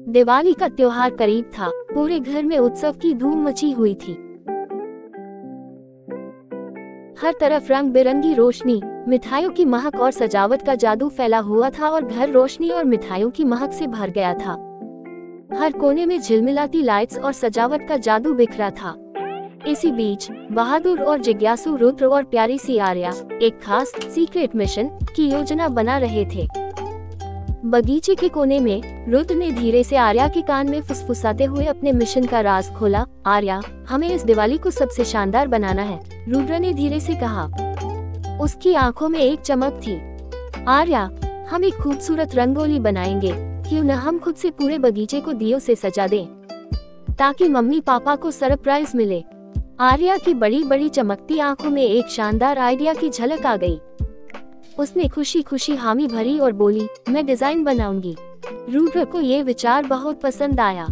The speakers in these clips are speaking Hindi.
दिवाली का त्योहार करीब था। पूरे घर में उत्सव की धूम मची हुई थी। हर तरफ रंग बिरंगी रोशनी, मिठाइयों की महक और सजावट का जादू फैला हुआ था और घर रोशनी और मिठाइयों की महक से भर गया था। हर कोने में झिलमिलाती लाइट्स और सजावट का जादू बिखरा था। इसी बीच बहादुर और जिज्ञासु रुद्र और प्यारी सी आर्या एक खास सीक्रेट मिशन की योजना बना रहे थे। बगीचे के कोने में रुद्र ने धीरे से आर्या के कान में फुसफुसाते हुए अपने मिशन का राज खोला। आर्या, हमें इस दिवाली को सबसे शानदार बनाना है, रुद्र ने धीरे से कहा। उसकी आंखों में एक चमक थी। आर्या, हम एक खूबसूरत रंगोली बनाएंगे, क्यों न हम खुद से पूरे बगीचे को दियों से सजा दें, ताकि मम्मी पापा को सरप्राइज मिले। आर्या की बड़ी बड़ी चमकती आंखों में एक शानदार आइडिया की झलक आ गई। उसने खुशी खुशी हामी भरी और बोली, मैं डिजाइन बनाऊंगी। रुद्र को ये विचार बहुत पसंद आया।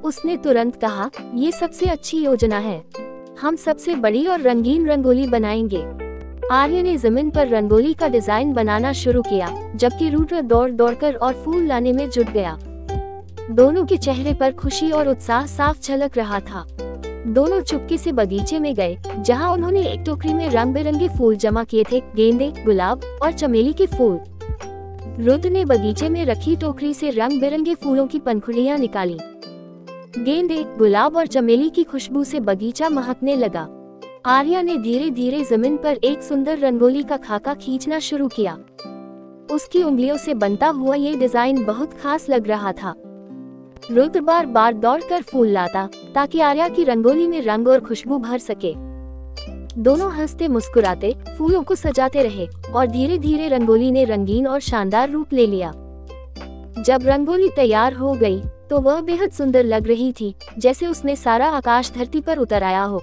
उसने तुरंत कहा, ये सबसे अच्छी योजना है, हम सबसे बड़ी और रंगीन रंगोली बनाएंगे। आर्या ने जमीन पर रंगोली का डिजाइन बनाना शुरू किया, जबकि रुद्र दौड़ दौड़कर और फूल लाने में जुट गया। दोनों के चेहरे पर खुशी और उत्साह साफ झलक रहा था। दोनों चुपके से बगीचे में गए, जहां उन्होंने एक टोकरी में रंग बिरंगे फूल जमा किए थे, गेंदे, गुलाब और चमेली के फूल। रुद्र ने बगीचे में रखी टोकरी से रंग बिरंगे फूलों की पंखुड़ियां निकाली। गेंदे, गुलाब और चमेली की खुशबू से बगीचा महकने लगा। आर्या ने धीरे धीरे जमीन पर एक सुंदर रंगोली का खाका खींचना शुरू किया। उसकी उंगलियों से बनता हुआ ये डिजाइन बहुत खास लग रहा था। रुद्र बार बार दौड़कर फूल लाता, ताकि आर्या की रंगोली में रंग और खुशबू भर सके। दोनों हंसते मुस्कुराते फूलों को सजाते रहे और धीरे धीरे रंगोली ने रंगीन और शानदार रूप ले लिया। जब रंगोली तैयार हो गई, तो वह बेहद सुंदर लग रही थी, जैसे उसमें सारा आकाश धरती पर उतर आया हो।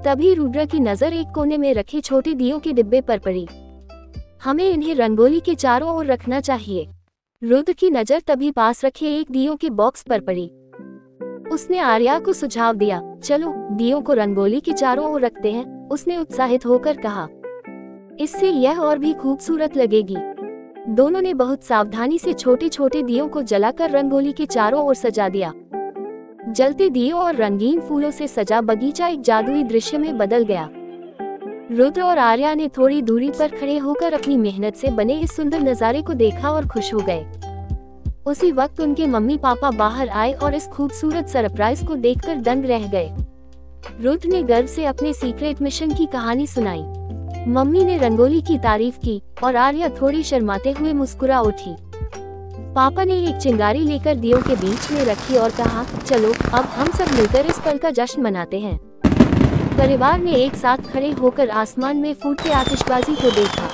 तभी रुद्र की नजर एक कोने में रखे छोटे दियों के डिब्बे पर पड़ी। हमें इन्हें रंगोली के चारों ओर रखना चाहिए। रुद्र की नजर तभी पास रखे एक दियों के बॉक्स पर पड़ी। उसने आर्या को सुझाव दिया, चलो दियों को रंगोली के चारों ओर रखते हैं। उसने उत्साहित होकर कहा, इससे यह और भी खूबसूरत लगेगी। दोनों ने बहुत सावधानी से छोटे छोटे दियों को जलाकर रंगोली के चारों ओर सजा दिया। जलते दियों और रंगीन फूलों से सजा बगीचा एक जादुई दृश्य में बदल गया। रुद्र और आर्या ने थोड़ी दूरी पर खड़े होकर अपनी मेहनत से बने इस सुंदर नजारे को देखा और खुश हो गए। उसी वक्त उनके मम्मी पापा बाहर आए और इस खूबसूरत सरप्राइज को देखकर दंग रह गए। रुद्र ने गर्व से अपने सीक्रेट मिशन की कहानी सुनाई। मम्मी ने रंगोली की तारीफ की और आर्या थोड़ी शर्माते हुए मुस्कुरा उठी। पापा ने एक चिंगारी लेकर दियों के बीच में रखी और कहा, चलो अब हम सब मिलकर इस पल का जश्न मनाते हैं। परिवार ने एक साथ खड़े होकर आसमान में फूटते आतिशबाजी को देखा।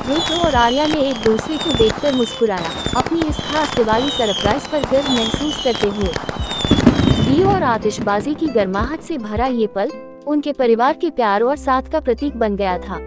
रुद्र और आर्या ने एक दूसरे को देखकर मुस्कुराया, अपनी इस खास दिवाली सरप्राइज पर गर्व महसूस करते हुए। दियों और आतिशबाजी की गर्माहट से भरा ये पल उनके परिवार के प्यार और साथ का प्रतीक बन गया था।